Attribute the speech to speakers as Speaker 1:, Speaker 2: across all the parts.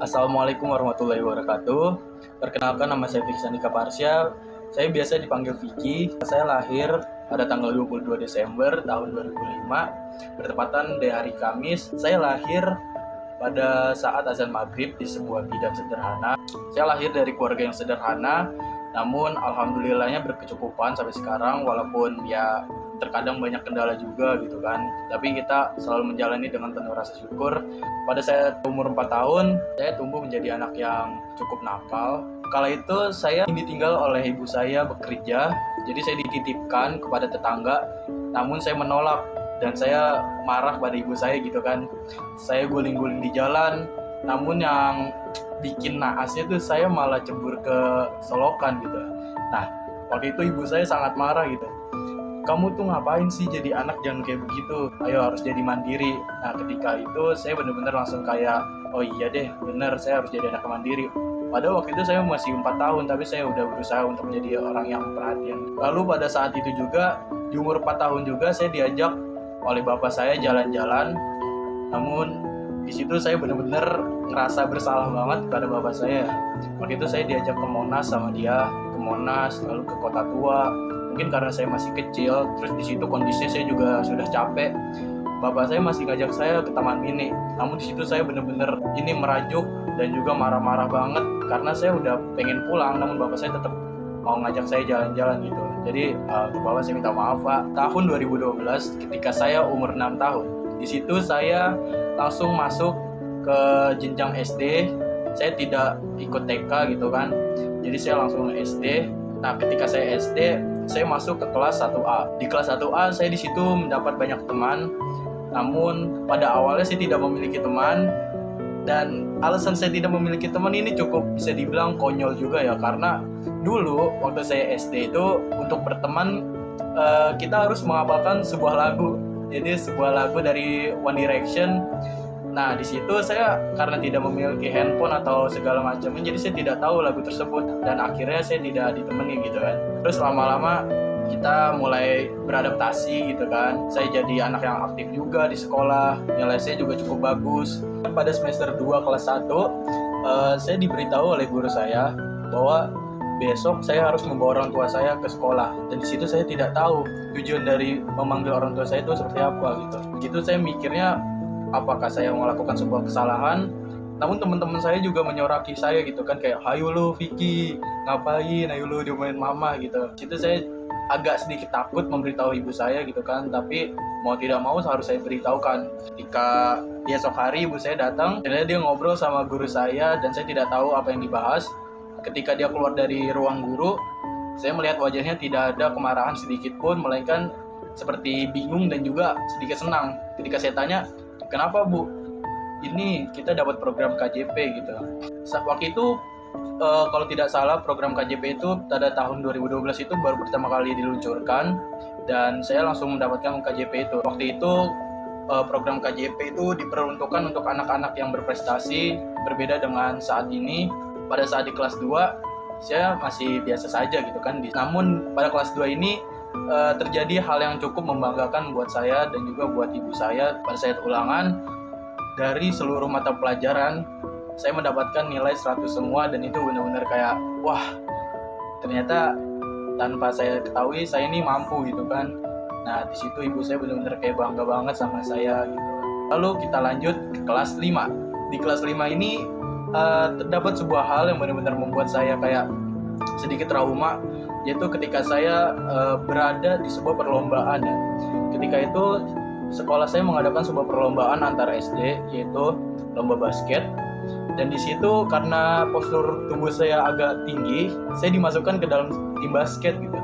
Speaker 1: Assalamualaikum warahmatullahi wabarakatuh. Perkenalkan, nama saya Vicky Sandika Parsya. Saya biasa dipanggil Vicky. Saya lahir pada tanggal 22 Desember tahun 2005, bertepatan di hari Kamis. Saya lahir pada saat azan maghrib di sebuah bidan sederhana. Saya lahir dari keluarga yang sederhana, namun alhamdulillahnya berkecukupan sampai sekarang, walaupun ya terkadang banyak kendala juga gitu kan. Tapi kita selalu menjalani dengan penuh rasa syukur. Pada saya umur 4 tahun, saya tumbuh menjadi anak yang cukup nakal. Kala itu saya ditinggal oleh ibu saya bekerja, jadi saya dititipkan kepada tetangga. Namun saya menolak dan saya marah pada ibu saya gitu kan. Saya guling-guling di jalan, namun yang bikin naasnya tuh saya malah cebur ke selokan gitu. Nah, waktu itu ibu saya sangat marah gitu. Kamu tuh ngapain sih jadi anak, jangan kayak begitu, ayo harus jadi mandiri. Nah, ketika itu saya benar-benar langsung kayak, oh iya deh, bener, saya harus jadi anak mandiri. Padahal waktu itu saya masih 4 tahun, tapi saya udah berusaha untuk menjadi orang yang perhatian. Lalu pada saat itu juga, di umur 4 tahun juga saya diajak oleh bapak saya jalan-jalan. Namun di situ saya benar-benar ngerasa bersalah banget kepada bapak saya. Waktu itu saya diajak ke Monas sama dia, ke Monas, lalu ke Kota Tua. Mungkin karena saya masih kecil, terus di situ kondisinya saya juga sudah capek. Bapak saya masih ngajak saya ke Taman Mini. Namun di situ saya benar-benar ini merajuk dan juga marah-marah banget karena saya udah pengen pulang, namun bapak saya tetap mau ngajak saya jalan-jalan gitu. Jadi untuk bapak saya minta maaf, Pak. Tahun 2012 ketika saya umur 6 tahun, di situ saya langsung masuk ke jenjang SD. Saya tidak ikut TK gitu kan. Jadi saya langsung SD. Nah, ketika saya SD, saya masuk ke kelas 1A. Di kelas 1A saya di situ mendapat banyak teman. Namun pada awalnya saya tidak memiliki teman, dan alasan saya tidak memiliki teman ini cukup bisa dibilang konyol juga ya, karena dulu waktu saya SD itu untuk berteman kita harus menghafalkan sebuah lagu. Jadi sebuah lagu dari One Direction. Nah, di situ saya karena tidak memiliki handphone atau segala macamnya, jadi saya tidak tahu lagu tersebut dan akhirnya saya tidak ditemani gitu kan. Terus lama-lama kita mulai beradaptasi gitu kan. Saya jadi anak yang aktif juga di sekolah, nilai saya juga cukup bagus. Pada semester 2 kelas 1, saya diberitahu oleh guru saya bahwa besok saya harus membawa orang tua saya ke sekolah. Dan di situ saya tidak tahu tujuan dari memanggil orang tua saya itu seperti apa gitu. Di situ saya mikirnya apakah saya melakukan sebuah kesalahan. Namun teman-teman saya juga menyoraki saya gitu kan, kayak hayu lu Vicky, ngapain, hayu lu diomelin mama gitu. Di situ saya agak sedikit takut memberitahu ibu saya gitu kan, tapi mau tidak mau harus saya beritahukan. Ketika esok hari ibu saya datang, ternyata dia ngobrol sama guru saya dan saya tidak tahu apa yang dibahas. Ketika dia keluar dari ruang guru, saya melihat wajahnya tidak ada kemarahan sedikit pun, melainkan seperti bingung dan juga sedikit senang. Ketika saya tanya, kenapa Bu? Ini kita dapat program KJP gitu. Waktu itu kalau tidak salah program KJP itu pada tahun 2012 itu baru pertama kali diluncurkan, dan saya langsung mendapatkan KJP itu. Waktu itu program KJP itu diperuntukkan untuk anak-anak yang berprestasi, berbeda dengan saat ini. Pada saat di kelas 2 saya masih biasa saja gitu kan. Namun pada kelas 2 ini terjadi hal yang cukup membanggakan buat saya dan juga buat ibu saya. Pada saat ulangan, dari seluruh mata pelajaran saya mendapatkan nilai 100 semua, dan itu benar-benar kayak wah, ternyata tanpa saya ketahui saya ini mampu gitu kan. Nah, di situ ibu saya benar-benar kayak bangga banget sama saya gitu. Lalu kita lanjut ke kelas 5. Di kelas 5 ini terdapat sebuah hal yang benar-benar membuat saya kayak sedikit trauma, yaitu ketika saya berada di sebuah perlombaan ya. Ketika itu sekolah saya mengadakan sebuah perlombaan antar SD, yaitu lomba basket. Dan di situ karena postur tubuh saya agak tinggi, saya dimasukkan ke dalam tim basket gitu.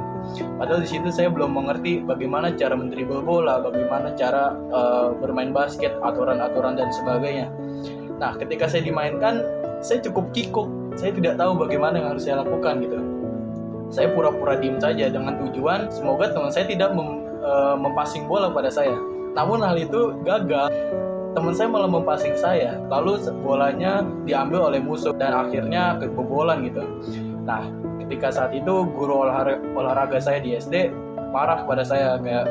Speaker 1: Padahal di situ saya belum mengerti bagaimana cara mendribble bola, bagaimana cara bermain basket, aturan-aturan dan sebagainya. Nah, ketika saya dimainkan, saya cukup kikuk. Saya tidak tahu bagaimana yang harus saya lakukan gitu. Saya pura-pura diem saja dengan tujuan semoga teman saya tidak mempassing bola pada saya. Namun hal itu gagal. Teman saya malah mempassing saya. Lalu bolanya diambil oleh musuh dan akhirnya kebobolan gitu. Nah, ketika saat itu guru olahraga saya di SD marah kepada saya kayak,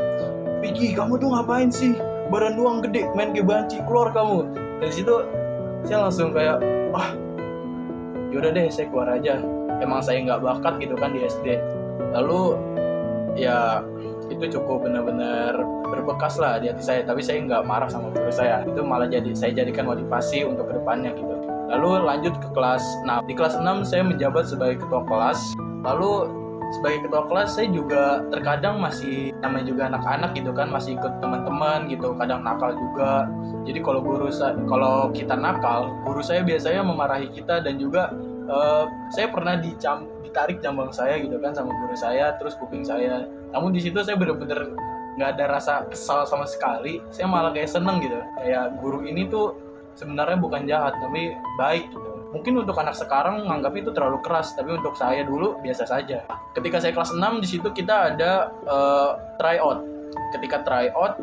Speaker 1: Vicky, kamu tuh ngapain sih? Badan doang gede, main kayak banci, keluar kamu. Dari situ saya langsung kayak, wah yaudah deh saya keluar aja, emang saya nggak bakat gitu kan di SD. Lalu ya itu cukup benar-benar berbekas lah di hati saya, tapi saya nggak marah sama guru saya, itu malah saya jadikan motivasi untuk kedepannya gitu. Lalu lanjut ke kelas 6. Di kelas 6 saya menjabat sebagai ketua kelas. Lalu sebagai ketua kelas saya juga terkadang masih, namanya juga anak-anak gitu kan, masih ikut teman-teman gitu, kadang nakal juga. Jadi kalau kita nakal, guru saya biasanya memarahi kita, dan juga saya pernah ditarik jambang saya gitu kan sama guru saya, terus kuping saya. Namun di situ saya benar-benar nggak ada rasa kesal sama sekali, saya malah kayak seneng gitu, kayak guru ini tuh sebenarnya bukan jahat tapi baik gitu. Mungkin untuk anak sekarang menganggap itu terlalu keras, tapi untuk saya dulu biasa saja. Ketika saya kelas 6 di situ kita ada tryout. Ketika tryout,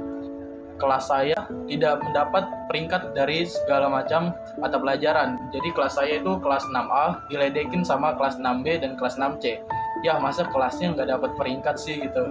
Speaker 1: kelas saya tidak mendapat peringkat dari segala macam mata pelajaran. Jadi kelas saya itu kelas 6A diledekin sama kelas 6B dan kelas 6C. Ya masa kelasnya nggak dapat peringkat sih gitu.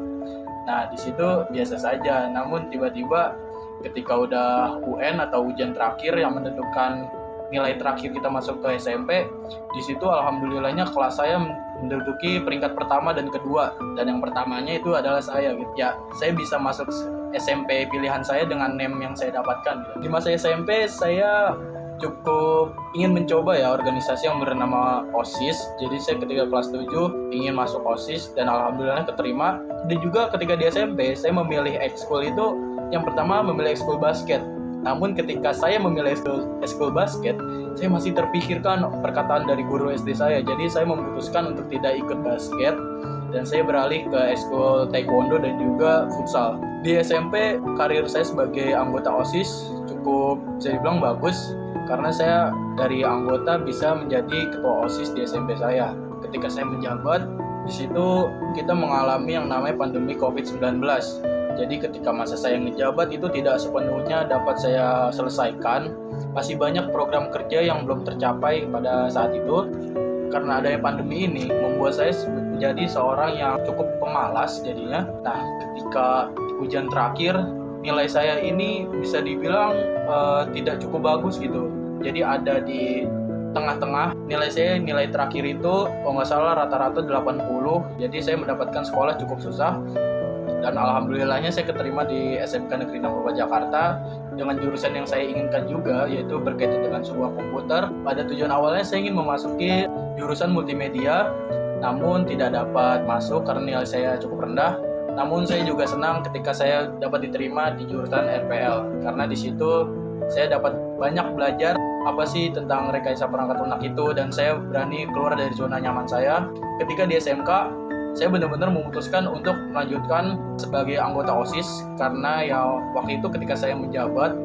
Speaker 1: Nah di situ biasa saja. Namun tiba-tiba ketika udah UN atau ujian terakhir yang menentukan nilai terakhir kita masuk ke SMP, di situ alhamdulillahnya kelas saya menduduki peringkat pertama dan kedua, dan yang pertamanya itu adalah saya gitu. Ya, saya bisa masuk SMP pilihan saya dengan NEM yang saya dapatkan gitu. Di masa SMP saya cukup ingin mencoba ya organisasi yang bernama OSIS. Jadi saya ketika kelas 7 ingin masuk OSIS dan alhamdulillah keterima. Dan juga ketika di SMP saya memilih ekskul itu, yang pertama memilih ekskul basket. Namun ketika saya memilih ekskul basket, saya masih terpikirkan perkataan dari guru SD saya. Jadi saya memutuskan untuk tidak ikut basket dan saya beralih ke ekskul taekwondo dan juga futsal. Di SMP karir saya sebagai anggota OSIS cukup bisa dibilang bagus, karena saya dari anggota bisa menjadi ketua OSIS di SMP saya. Ketika saya menjabat, di situ kita mengalami yang namanya pandemi COVID-19. Jadi ketika masa saya menjabat itu tidak sepenuhnya dapat saya selesaikan. Masih banyak program kerja yang belum tercapai pada saat itu. Karena adanya pandemi ini membuat saya menjadi seorang yang cukup pemalas jadinya. Nah, ketika ujian terakhir, nilai saya ini bisa dibilang tidak cukup bagus gitu. Jadi ada di tengah-tengah. Nilai terakhir itu kalau nggak salah rata-rata 80. Jadi saya mendapatkan sekolah cukup susah. Dan alhamdulillahnya saya keterima di SMK Negeri 6 Jakarta dengan jurusan yang saya inginkan juga, yaitu berkaitan dengan sebuah komputer. Pada tujuan awalnya saya ingin memasuki jurusan multimedia, namun tidak dapat masuk karena nilai saya cukup rendah. Namun saya juga senang ketika saya dapat diterima di jurusan RPL, karena di situ saya dapat banyak belajar apa sih tentang rekayasa perangkat lunak itu, dan saya berani keluar dari zona nyaman saya. Ketika di SMK, saya benar-benar memutuskan untuk melanjutkan sebagai anggota OSIS, karena ya waktu itu ketika saya menjabat,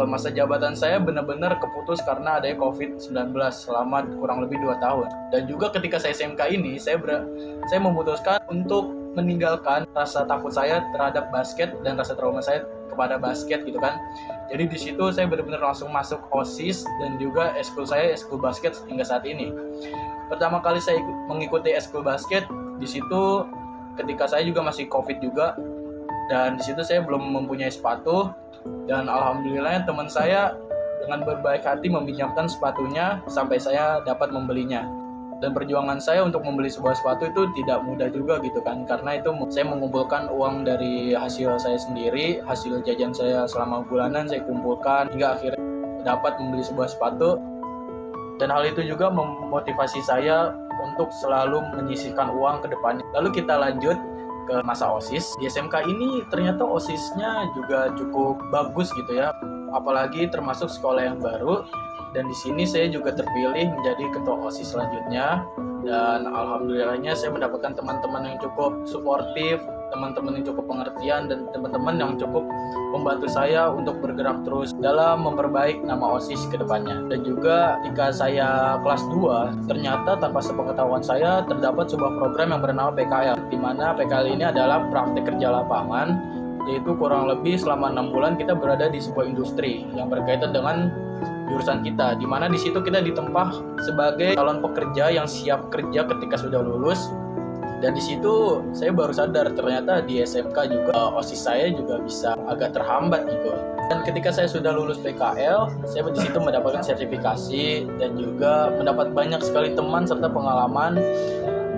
Speaker 1: masa jabatan saya benar-benar keputus karena adanya COVID-19 selama kurang lebih 2 tahun. Dan juga ketika saya SMK ini, saya memutuskan untuk meninggalkan rasa takut saya terhadap basket dan rasa trauma saya kepada basket gitu kan. Jadi di situ saya benar-benar langsung masuk OSIS dan juga ekskul basket hingga saat ini. Pertama kali saya mengikuti ekskul basket di situ ketika saya juga masih COVID juga, dan di situ saya belum mempunyai sepatu, dan alhamdulillah teman saya dengan berbaik hati meminjamkan sepatunya sampai saya dapat membelinya. Dan perjuangan saya untuk membeli sebuah sepatu itu tidak mudah juga gitu kan, karena itu saya mengumpulkan uang dari hasil saya sendiri, hasil jajan saya selama bulanan saya kumpulkan hingga akhirnya dapat membeli sebuah sepatu. Dan hal itu juga memotivasi saya untuk selalu menyisihkan uang ke depannya. Lalu kita lanjut ke masa OSIS. Di SMK ini ternyata OSISnya juga cukup bagus gitu ya, apalagi termasuk sekolah yang baru. Dan di sini saya juga terpilih menjadi ketua OSIS selanjutnya. Dan alhamdulillahnya saya mendapatkan teman-teman yang cukup suportif, teman-teman yang cukup pengertian, dan teman-teman yang cukup membantu saya untuk bergerak terus dalam memperbaik nama OSIS ke depannya. Dan juga ketika saya kelas 2, ternyata tanpa sepengetahuan saya terdapat sebuah program yang bernama PKL, di mana PKL ini adalah praktik kerja lapangan, yaitu kurang lebih selama 6 bulan kita berada di sebuah industri yang berkaitan dengan jurusan kita, di mana di situ kita ditempa sebagai calon pekerja yang siap kerja ketika sudah lulus. Dan di situ saya baru sadar ternyata di SMK juga OSIS saya juga bisa agak terhambat gitu. Dan ketika saya sudah lulus PKL, saya di situ mendapatkan sertifikasi dan juga mendapat banyak sekali teman serta pengalaman.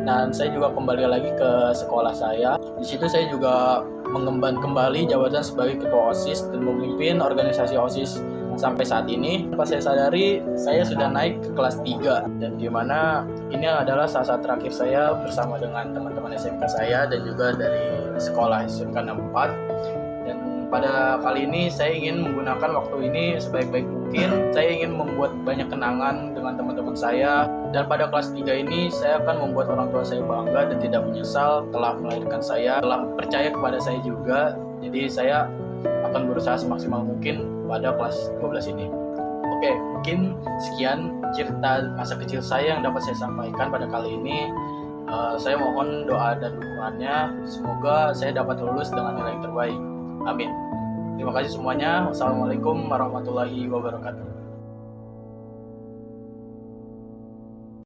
Speaker 1: Dan saya juga kembali lagi ke sekolah saya. Di situ saya juga mengemban kembali jabatan sebagai ketua OSIS dan memimpin organisasi OSIS sampai saat ini. Pas saya sadari, saya sudah naik ke kelas 3 dan di mana ini adalah saat terakhir saya bersama dengan teman-teman SMK saya dan juga dari sekolah SMK 64. Dan pada kali ini saya ingin menggunakan waktu ini sebaik-baik mungkin. Saya ingin membuat banyak kenangan dengan teman-teman saya. Dan pada kelas 3 ini saya akan membuat orang tua saya bangga dan tidak menyesal telah melahirkan saya, telah percaya kepada saya juga. Jadi saya akan berusaha semaksimal mungkin pada kelas 12 ini. Oke, mungkin sekian cerita masa kecil saya yang dapat saya sampaikan pada kali ini. Saya mohon doa dan dukungannya. Semoga saya dapat lulus dengan nilai yang terbaik. Amin. Terima kasih semuanya. Wassalamualaikum warahmatullahi wabarakatuh.